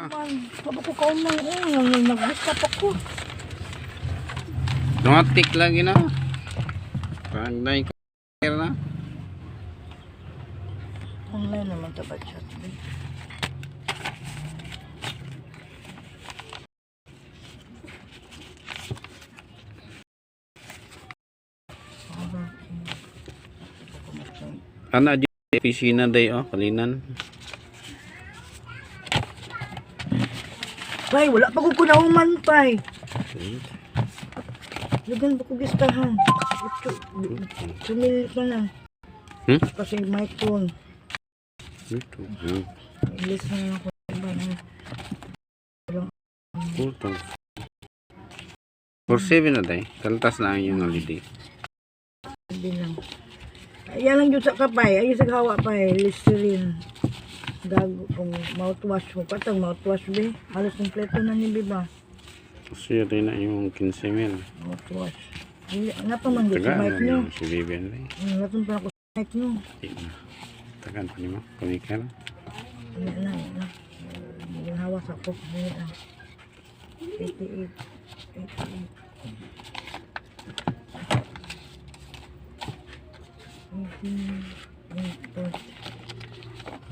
Man, sabi ko kaumang nag-stop ako. Dumatik lagi na. Parang dahil ko na. Online naman tabat chat. Ana di opisina day kalinan. Pay, wala pa ko kunahuman, pay. Lagan ba ko gistahan? Sumili ka na. Kasi mic phone. Ilis na lang ako. Putong. 4-7 na day. Kaltas na ang yung holiday. Sabi lang. Ayan lang yun sa kapay. Ayun sa gawa pay. Listerine. Gago kung mouthwash mo. Patang mouthwash ba? Halos kompleto na ni Biba. Kasi yun na yung 15 mil. Mouthwash. Nga pa man sa mic nyo. Si Vivian day. Nga pa man ako sa mic nyo. Tagan pa niyo. Kumika na. Yan na. Yung hawas ako. Yan na. 88. 88.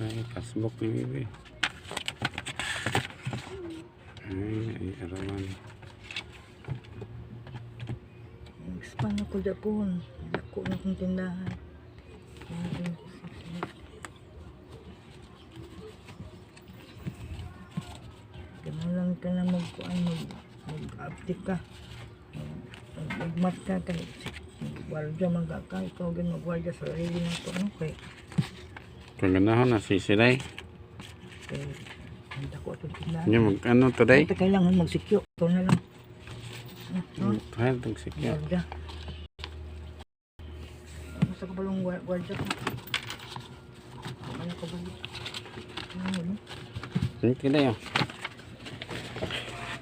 Ay, passbook ni Bibi. Ay, arawan. Expand ako dapon. Dako na kong tindahan. Kailangan ka na mag-uptick ka. Mag-mat ka. Magwardya magkaka. Ikaw gan magwardya sa sarili ng ito. Ano kay? Kaganahan na si Siray. Kaya, dako itong tindahan. Yung ano today? Kailangan mag-secure. Ikaw na lang. Tahal itong sikya. Guardia. Basta ka palang guardia ko. Ano ka ba? Ano? Hindi na yun.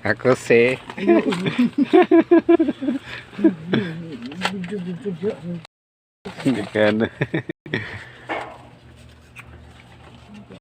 Ako si... Hindi ka na.